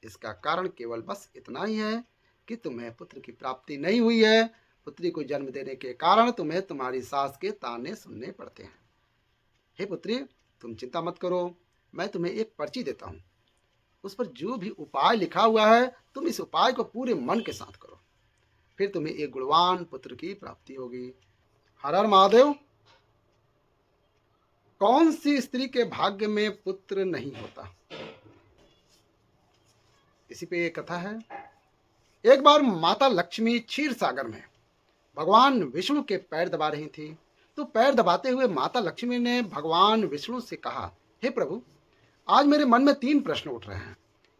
इसका कारण केवल बस इतना ही है कि तुम्हें पुत्र की प्राप्ति नहीं हुई है। पुत्री को जन्म देने के कारण तुम्हें तुम्हारी सास के ताने सुनने पड़ते हैं। हे पुत्री, तुम चिंता मत करो, मैं तुम्हें एक पर्ची देता हूँ। उस पर जो भी उपाय लिखा हुआ है, तुम इस उपाय को पूरे मन के साथ करो, फिर तुम्हें एक गुणवान पुत्र की प्राप्ति होगी। हर हर महादेव। कौन सी स्त्री के भाग्य में पुत्र नहीं होता? इसी पे एक कथा है। एक बार माता लक्ष्मी क्षीर सागर में भगवान विष्णु के पैर दबा रही थी। तो पैर दबाते हुए माता लक्ष्मी ने भगवान विष्णु से कहा, हे प्रभु, आज मेरे मन में 3 प्रश्न उठ रहे हैं।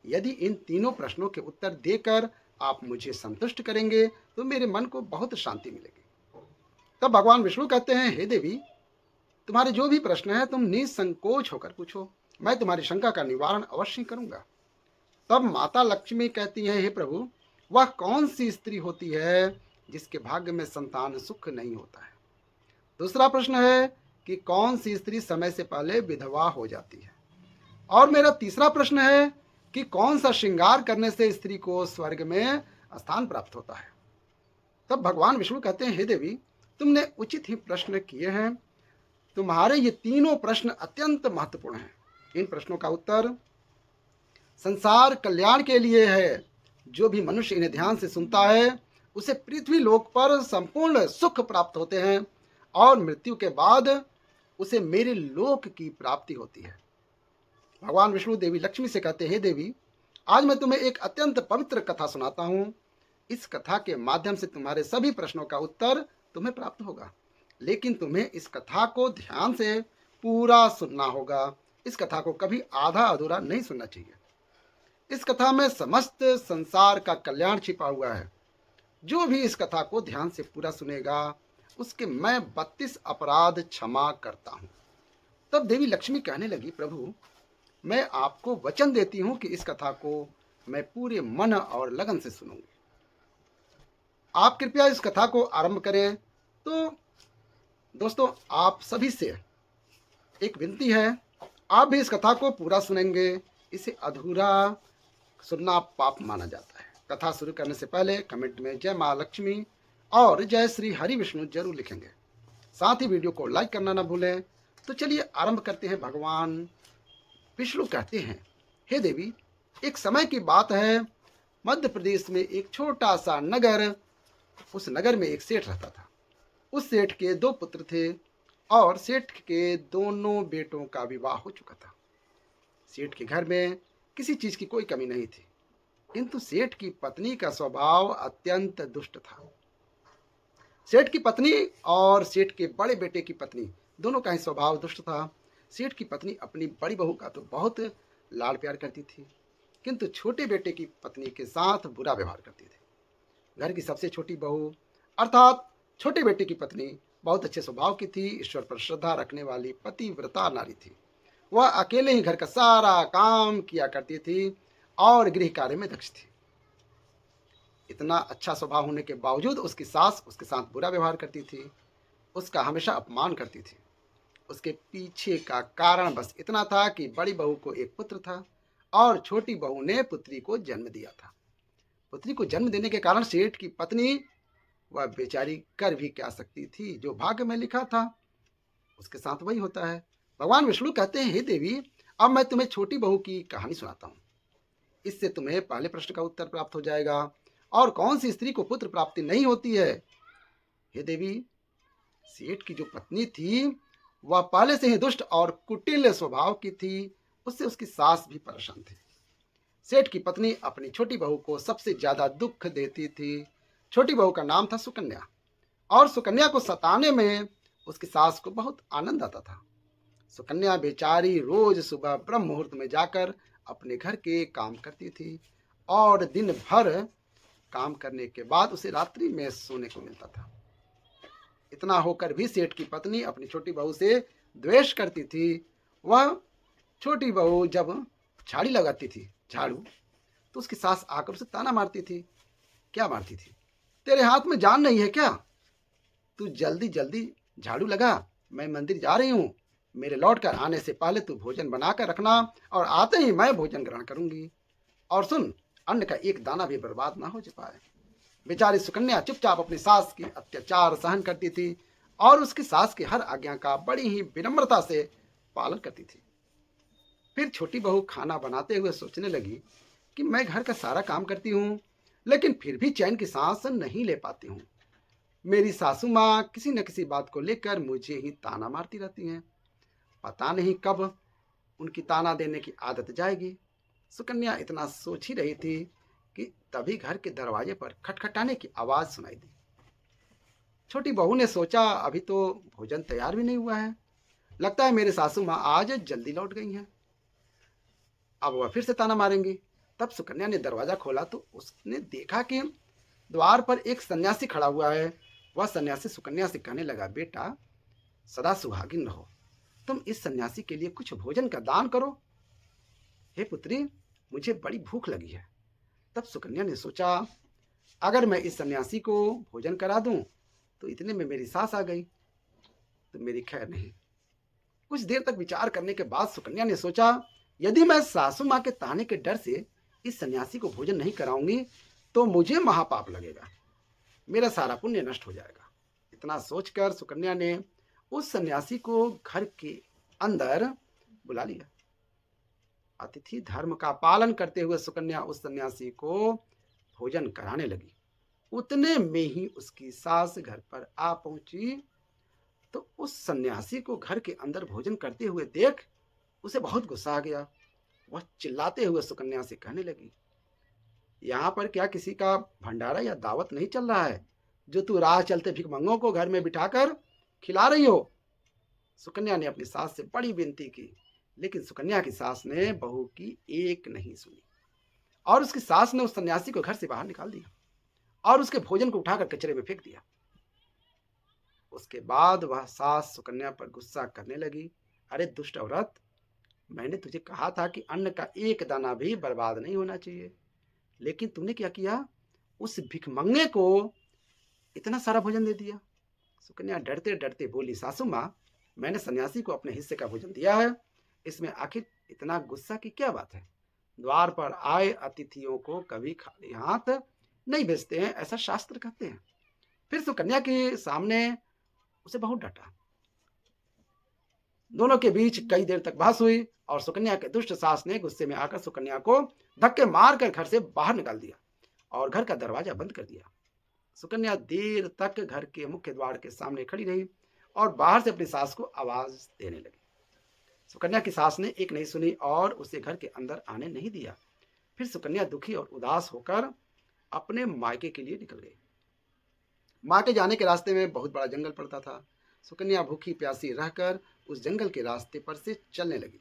यदि इन तीनों प्रश्नों के उत्तर देकर आप मुझे संतुष्ट करेंगे तो मेरे मन को बहुत शांति मिलेगी। तब भगवान विष्णु कहते हैं, हे देवी, तुम्हारे जो भी प्रश्न है तुम निसंकोच होकर पूछो, मैं तुम्हारी शंका का निवारण अवश्य करूंगा। तब माता लक्ष्मी कहती है, हे प्रभु, वह कौन सी स्त्री होती है जिसके भाग्य में संतान सुख नहीं होता है? दूसरा प्रश्न है कि कौन सी स्त्री समय से पहले विधवा हो जाती है? और मेरा तीसरा प्रश्न है कि कौन सा श्रृंगार करने से स्त्री को स्वर्ग में स्थान प्राप्त होता है? तब भगवान विष्णु कहते हैं, हे देवी, तुमने उचित ही प्रश्न किए हैं। तुम्हारे ये तीनों प्रश्न अत्यंत महत्वपूर्ण हैं। इन प्रश्नों का उत्तर संसार कल्याण के लिए है। जो भी मनुष्य इन्हें ध्यान से सुनता है उसे पृथ्वी लोक पर संपूर्ण सुख प्राप्त होते हैं और मृत्यु के बाद उसे मेरे लोक की प्राप्ति होती है। भगवान विष्णु देवी लक्ष्मी से कहते हैं, हे देवी, आज मैं तुम्हें एक अत्यंत पवित्र कथा सुनाता हूँ। इस कथा के माध्यम से तुम्हारे सभी प्रश्नों का उत्तर तुम्हें प्राप्त होगा, लेकिन तुम्हें इस कथा को ध्यान से पूरा सुनना होगा। इस कथा को कभी आधा अधूरा नहीं सुनना चाहिए। इस कथा में समस्त संसार का कल्याण छिपा हुआ है। जो भी इस कथा को ध्यान से पूरा सुनेगा उसके मैं 32 अपराध क्षमा करता हूँ। तब देवी लक्ष्मी कहने लगी, प्रभु, मैं आपको वचन देती हूँ कि इस कथा को मैं पूरे मन और लगन से सुनूंगी। आप कृपया इस कथा को आरंभ करें। तो दोस्तों, आप सभी से एक विनती है, आप भी इस कथा को पूरा सुनेंगे। इसे अधूरा सुनना पाप माना जाता है। कथा शुरू करने से पहले कमेंट में जय माँ लक्ष्मी और जय श्री हरि विष्णु जरूर लिखेंगे। साथ ही वीडियो को लाइक करना ना भूलें। तो चलिए आरंभ करते हैं। भगवान विष्णु कहते हैं, हे देवी, एक समय की बात है, मध्य प्रदेश में एक छोटा सा नगर। उस नगर में एक सेठ रहता था। उस सेठ के 2 पुत्र थे और सेठ के दोनों बेटों का विवाह हो चुका था। सेठ के घर में किसी चीज की कोई कमी नहीं थी, किंतु सेठ की पत्नी का स्वभाव अत्यंत दुष्ट था। सेठ की पत्नी और सेठ के बड़े बेटे की पत्नी दोनों का ही स्वभाव दुष्ट था। सेठ की पत्नी अपनी बड़ी बहू का तो बहुत लाड़ प्यार करती थी, किंतु छोटे बेटे की पत्नी के साथ बुरा व्यवहार करती थी। घर की सबसे छोटी बहू अर्थात छोटे बेटे की पत्नी बहुत अच्छे स्वभाव की थी, ईश्वर पर श्रद्धा रखने वाली पतिव्रता नारी थी। वह अकेले ही घर का सारा काम किया करती थी और गृह कार्य में दक्ष थी। इतना अच्छा स्वभाव होने के बावजूद उसकी सास उसके साथ बुरा व्यवहार करती थी, उसका हमेशा अपमान करती थी। उसके पीछे का कारण बस इतना था कि बड़ी बहू को एक पुत्र था और छोटी बहू ने पुत्री को जन्म दिया था। पुत्री को जन्म देने के कारण सेठ की पत्नी, वह बेचारी कर भी क्या सकती थी, जो भाग्य में लिखा था उसके साथ वही होता है। भगवान विष्णु कहते हैं, हे देवी, अब मैं तुम्हें छोटी बहू की कहानी सुनाता हूँ। इससे तुम्हें पहले प्रश्न का उत्तर प्राप्त हो जाएगा। और कौन सी स्त्री को पुत्र प्राप्ति नहीं होती है? हे देवी, सेठ की जो पत्नी थी वह पहले से ही दुष्ट और कुटिल स्वभाव की थी। उससे उसकी सास भी परेशान थी। सेठ की पत्नी अपनी छोटी बहू को सबसे ज्यादा दुख देती थी। छोटी बहू का नाम था सुकन्या और सुकन्या को सताने में उसकी सास को बहुत आनंद आता था। सुकन्या बेचारी रोज सुबह ब्रह्म मुहूर्त में जाकर अपने घर के काम करती थी और दिन भर काम करने के बाद उसे रात्रि में सोने को मिलता था। इतना होकर भी सेठ की पत्नी अपनी छोटी बहू से द्वेष करती थी। वह छोटी बहू जब झाड़ी लगाती थी, झाड़ू, तो उसकी सास आकर उसे ताना मारती थी। क्या मारती थी? तेरे हाथ में जान नहीं है क्या? तू जल्दी जल्दी झाड़ू लगा, मैं मंदिर जा रही हूँ। मेरे लौट कर आने से पहले तू भोजन बनाकर रखना और आते ही मैं भोजन ग्रहण करूंगी। और सुन, अन्न का एक दाना भी बर्बाद ना हो पाए। बेचारी सुकन्या चुपचाप अपनी सास की अत्याचार सहन करती थी और उसकी सास की हर आज्ञा का बड़ी ही विनम्रता से पालन करती थी। फिर छोटी बहू खाना बनाते हुए सोचने लगी कि मैं घर का सारा काम करती हूँ, लेकिन फिर भी चैन की सांस नहीं ले पाती हूँ। मेरी सासू माँ किसी न किसी बात को लेकर मुझे ही ताना मारती रहती हैं। पता नहीं कब उनकी ताना देने की आदत जाएगी। सुकन्या इतना सोच ही रही थी कि तभी घर के दरवाजे पर खटखटाने की आवाज सुनाई दी। छोटी बहू ने सोचा, अभी तो भोजन तैयार भी नहीं हुआ है, लगता है मेरे सासू माँ आज जल्दी लौट गई हैं, अब वह फिर से ताना मारेंगी। तब सुकन्या ने दरवाजा खोला तो उसने देखा कि द्वार पर एक सन्यासी खड़ा हुआ है। वह सन्यासी सुकन्या से कहने लगा, बेटा सदा सुहागिन रहो, तुम इस सन्यासी के लिए कुछ भोजन का दान करो। हे पुत्री, मुझे बड़ी भूख लगी है। तब सुकन्या ने सोचा, अगर मैं इस सन्यासी को भोजन करा दूं तो इतने में मेरी सास आ गई तो मेरी खैर नहीं। कुछ देर तक विचार करने के बाद सुकन्या ने सोचा, यदि मैं सासू माँ के ताने के डर से इस सन्यासी को भोजन नहीं कराऊंगी तो मुझे महापाप लगेगा, मेरा सारा पुण्य नष्ट हो जाएगा। इतना सोचकर सुकन्या ने उस सन्यासी को घर के अंदर बुला लिया। अतिथि धर्म का पालन करते हुए सुकन्या उस सन्यासी को भोजन कराने लगी। उतने में ही उसकी सास घर पर आ पहुंची तो उस सन्यासी को घर के अंदर भोजन करते हुए देख उसे बहुत गुस्सा आ गया। वह चिल्लाते हुए सुकन्या से कहने लगी, यहाँ पर क्या किसी का भंडारा या दावत नहीं चल रहा है जो तू राह चलते भिखमंगों को घर में बिठाकर खिला रही हो? सुकन्या ने अपनी सास से बड़ी विनती की, लेकिन सुकन्या की सास ने बहू की एक नहीं सुनी और उसकी सास ने उस सन्यासी को घर से बाहर निकाल दिया और उसके भोजन को उठाकर कचरे में फेंक दिया। उसके बाद वह सास सुकन्या पर गुस्सा करने लगी, अरे दुष्ट औरत, मैंने तुझे कहा था कि अन्न का एक दाना भी बर्बाद नहीं होना चाहिए, लेकिन तूने क्या किया, उस भिखमंगे को इतना सारा भोजन दे दिया। सुकन्या डरते डरते बोली, सासू माँ, मैंने सन्यासी को अपने हिस्से का भोजन दिया है, इसमें आखिर इतना गुस्सा की क्या बात है? द्वार पर आए अतिथियों को कभी खाली हाथ नहीं भेजते हैं, ऐसा शास्त्र कहते हैं। फिर सुकन्या के सामने उसे बहुत डांटा। दोनों के बीच कई देर तक बहस हुई और सुकन्या के दुष्ट सास ने गुस्से में आकर सुकन्या को धक्के मारकर घर से बाहर निकाल दिया और घर का दरवाजा बंद कर दिया। सुकन्या देर तक घर के मुख्य द्वार के सामने खड़ी रही और बाहर से अपनी सास को आवाज देने लगी। सुकन्या की सास ने एक नहीं सुनी और उसे घर के अंदर आने नहीं दिया। फिर सुकन्या दुखी और उदास होकर अपने मायके के लिए निकल गई। मायके जाने के रास्ते में बहुत बड़ा जंगल पड़ता था। सुकन्या भूखी प्यासी रहकर उस जंगल के रास्ते पर से चलने लगी।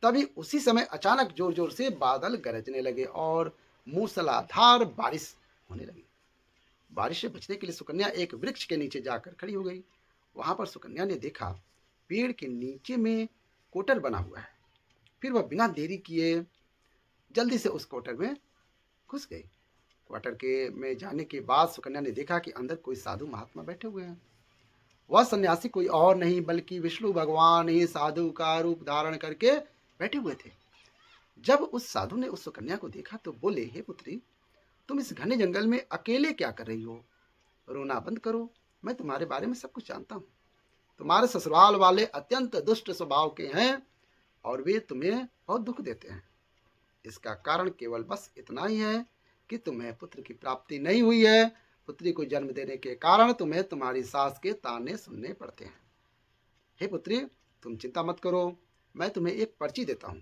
तभी उसी समय अचानक जोर जोर से बादल गरजने लगे और मूसलाधार बारिश होने लगी। बारिश से बचने के लिए सुकन्या एक वृक्ष के नीचे जाकर खड़ी हो गई। वहां पर सुकन्या ने देखा पेड़ के नीचे में कोटर बना हुआ है। फिर वह बिना देरी किए जल्दी से उस कोटर में घुस गई। क्वार्टर के में जाने के बाद सुकन्या ने देखा कि अंदर कोई साधु महात्मा बैठे हुए हैं। वह सन्यासी कोई और नहीं बल्कि विष्णु भगवान ही साधु का रूप धारण करके बैठे हुए थे। जब उस साधु ने उस सुकन्या को देखा तो बोले, हे पुत्री, तुम इस घने जंगल में अकेले क्या कर रही हो? रोना बंद करो, मैं तुम्हारे बारे में सब कुछ जानता हूँ। तुम्हारे ससुराल वाले अत्यंत दुष्ट स्वभाव के हैं और वे तुम्हें बहुत दुख देते हैं। इसका कारण केवल बस इतना ही है कि तुम्हें पुत्र की प्राप्ति नहीं हुई है। पुत्री को जन्म देने के कारण तुम्हें तुम्हारी सास के ताने सुनने पड़ते हैं। हे पुत्री, तुम चिंता मत करो, मैं तुम्हें एक पर्ची देता हूँ।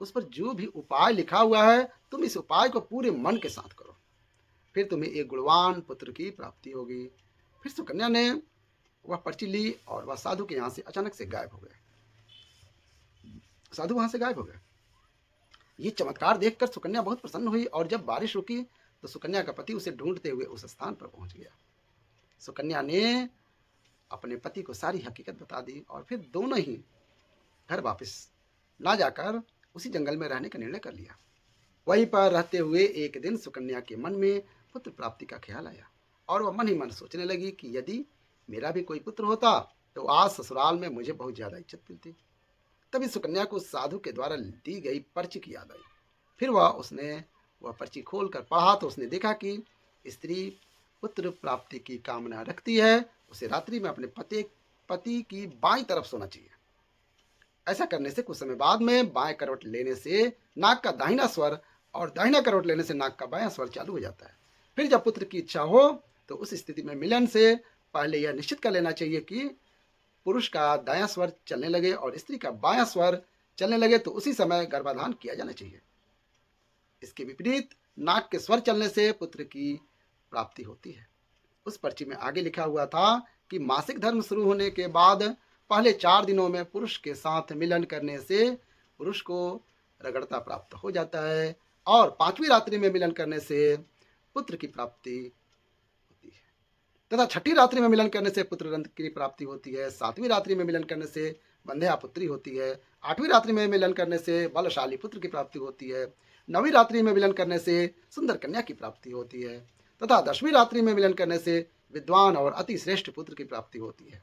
उस पर जो भी उपाय लिखा हुआ है तुम इस उपाय को पूरे मन के साथ करो, फिर तुम्हें एक गुणवान पुत्र की प्राप्ति होगी। फिर सुकन्या ने वह पर्ची ली और वह साधु के यहाँ से अचानक से गायब हो गए। साधु वहां से गायब हो गए। ये चमत्कार देखकर सुकन्या बहुत प्रसन्न हुई और जब बारिश रुकी तो सुकन्या का पति उसे ढूंढते हुए उस स्थान पर पहुंच गया। सुकन्या ने अपने पति को सारी हकीकत बता दी और फिर दोनों ही घर वापस ना जाकर उसी जंगल में रहने का निर्णय कर लिया। वहीं पर रहते हुए एक दिन सुकन्या के मन में पुत्र प्राप्ति का ख्याल आया और वह मन ही मन सोचने लगी कि यदि मेरा भी कोई पुत्र होता तो आज ससुराल में मुझे बहुत ज्यादा इज्जत मिलती। तभी सुकन्या को साधु के द्वारा दी गई पर्ची की याद आई। फिर वह पर्ची खोलकर पढ़ा तो उसने देखा कि स्त्री पुत्र प्राप्ति की कामना रखती है, उसे रात्रि में अपने पति की बाईं तरफ सोना चाहिए। ऐसा करने से कुछ समय बाद में बाएं करवट लेने से नाक का दाहिना स्वर और दाहिना करवट लेने से नाक का बायां स्वर चालू हो जाता है। फिर जब पुत्र की इच्छा हो तो उस स्थिति में मिलन से पहले यह निश्चित कर लेना चाहिए कि पुरुष का दायां स्वर चलने लगे और स्त्री का बायां स्वर चलने लगे तो उसी समय गर्भाधान किया जाना चाहिए। इसके विपरीत नाक के स्वर चलने से पुत्र की प्राप्ति होती है। उस पर्ची में आगे लिखा हुआ था कि मासिक धर्म शुरू होने के बाद पहले 4 दिनों में पुरुष के साथ मिलन करने से पुरुष को रगड़ता प्राप्त हो जाता है और 5वीं रात्रि में मिलन करने से पुत्र की प्राप्ति होती है तथा 6ठी रात्रि में मिलन करने से पुत्र रंध की प्राप्ति होती है। 7वीं रात्रि में मिलन करने से बंध्या पुत्री होती है। 8वीं रात्रि में मिलन करने से बलशाली पुत्र की प्राप्ति होती है। 9वीं रात्रि में मिलन करने से सुंदर कन्या की प्राप्ति होती है तथा 10वीं रात्रि में मिलन करने से विद्वान और अति श्रेष्ठ पुत्र की प्राप्ति होती है।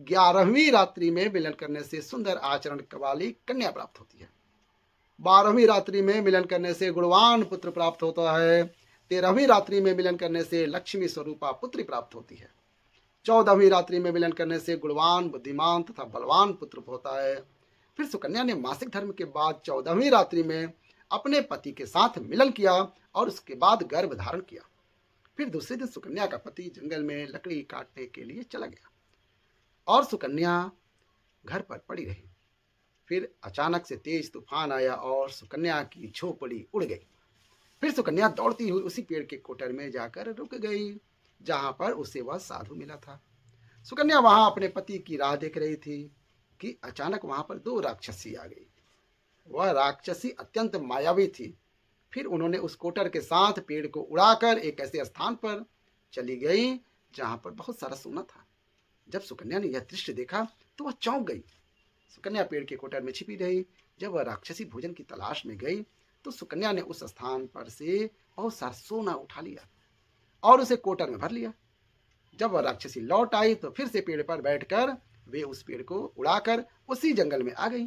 11वीं रात्रि में मिलन करने से सुंदर आचरण वाली कन्या प्राप्त होती है। 12वीं रात्रि में मिलन करने से गुणवान पुत्र प्राप्त होता है। 13वीं रात्रि में मिलन करने से लक्ष्मी स्वरूपा पुत्री प्राप्त होती है। 14वीं रात्रि में मिलन करने से गुणवान बुद्धिमान तथा बलवान पुत्र होता है। फिर सुकन्या ने मासिक धर्म के बाद 14वीं रात्रि में अपने पति के साथ मिलन किया और उसके बाद गर्भ धारण किया। फिर दूसरे दिन सुकन्या का पति जंगल में लकड़ी काटने के लिए चला गया और सुकन्या घर पर पड़ी रही। फिर अचानक से तेज तूफान आया और सुकन्या की झोपड़ी उड़ गई। फिर सुकन्या दौड़ती हुई उसी पेड़ के कोटर में जाकर रुक गई जहां पर उसे वह साधु मिला था। सुकन्या वहां अपने पति की राह देख रही थी कि अचानक वहां पर 2 राक्षसी आ गई। वह राक्षसी अत्यंत मायावी थी। फिर उन्होंने उस कोटर के साथ पेड़ को उड़ाकर एक ऐसे स्थान पर चली गई जहां पर बहुत सारा सोना था। जब सुकन्या ने यह दृश्य देखा तो वह चौंक गई। सुकन्या पेड़ के कोटर में छिपी रही। जब वह राक्षसी भोजन की तलाश में गई तो सुकन्या ने उस स्थान पर से बहुत सारा सोना उठा लिया और उसे कोटर में भर लिया। जब वह राक्षसी लौट आई तो फिर से पेड़ पर बैठकर वे उस पेड़ को उड़ाकर उसी जंगल में आ गई।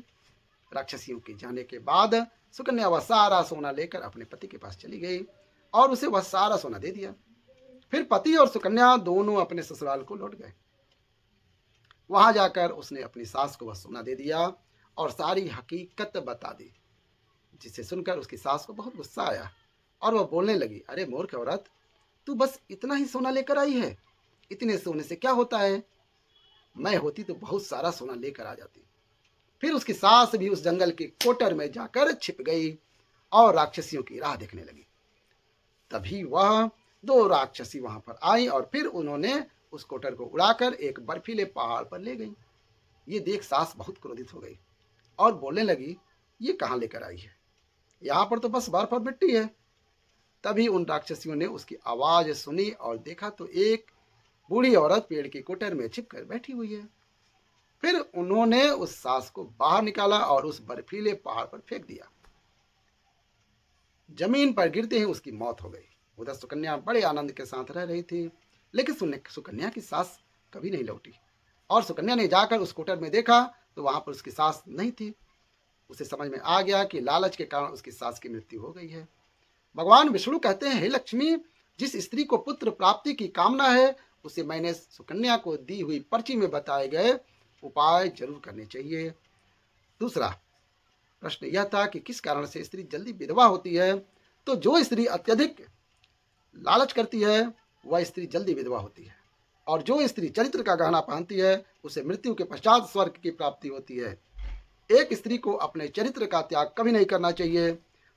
राक्षसियों के जाने के बाद सुकन्या वह सारा सोना लेकर अपने पति के पास चली गई और उसे वह सारा सोना दे दिया। फिर पति और सुकन्या दोनों अपने ससुराल को लौट गए। वहां जाकर उसने अपनी सास को वह सोना दे दिया और सारी हकीकत बता दी, जिसे सुनकर उसकी सास को बहुत गुस्सा आया और वह बोलने लगी, अरे मूर्ख औरत, तू बस इतना ही सोना लेकर आई है? इतने सोने से क्या होता है? मैं होती तो बहुत सारा सोना लेकर आ जाती। फिर उसकी सास भी उस जंगल के कोटर में जाकर छिप गई और राक्षसियों की राह देखने लगी। तभी वह 2 राक्षसी वहां पर आई और फिर उन्होंने उस कोटर को उड़ाकर एक बर्फीले पहाड़ पर ले गई। ये देख सास बहुत क्रोधित हो गई और बोलने लगी, ये कहाँ लेकर आई है? यहाँ पर तो बस बर्फ और मिट्टी है। तभी उन राक्षसियों ने उसकी आवाज सुनी और देखा तो एक बूढ़ी औरत पेड़ के कोटर में छिपकर बैठी हुई है। फिर उन्होंने उस सास को बाहर निकाला और उस बर्फीले पहाड़ पर फेंक दिया। जमीन पर गिरते ही उसकी मौत हो गई। उधर सुकन्या बड़े आनंद के साथ रह रही थी, लेकिन सुकन्या की सास कभी नहीं लौटी और सुकन्या ने जाकर उस कोटर में देखा तो वहां पर उसकी सास नहीं थी। उसे समझ में आ गया कि लालच के कारण उसकी सास की मृत्यु हो गई है। भगवान विष्णु कहते हैं, हे लक्ष्मी, जिस स्त्री को पुत्र प्राप्ति की कामना है उसे मैंने सुकन्या को दी हुई पर्ची में बताए गए उपाय जरूर करने चाहिए। दूसरा प्रश्न यह था कि किस कारण से स्त्री जल्दी विधवा होती है? तो जो स्त्री अत्यधिक लालच करती है वह स्त्री जल्दी विधवा होती है और जो स्त्री चरित्र का गहना पहनती है उसे मृत्यु के पश्चात स्वर्ग की प्राप्ति होती है। एक स्त्री को अपने चरित्र का त्याग कभी नहीं करना चाहिए।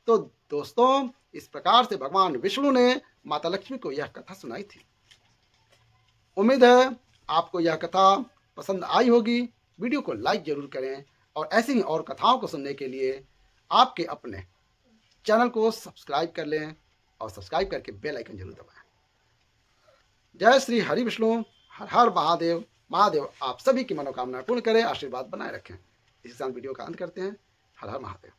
तो दोस्तों, इस प्रकार से भगवान विष्णु ने माता लक्ष्मी को यह कथा सुनाई थी। उम्मीद है आपको यह कथा पसंद आई होगी। वीडियो को लाइक जरूर करें और ऐसी ही और कथाओं को सुनने के लिए आपके अपने चैनल को सब्सक्राइब कर लें और सब्सक्राइब करके बेल आइकन जरूर दबाएं। जय श्री हरि विष्णु, हर हर महादेव। महादेव आप सभी की मनोकामना पूर्ण करें, आशीर्वाद बनाए रखें। इसी साथ वीडियो का अंत करते हैं। हर हर महादेव।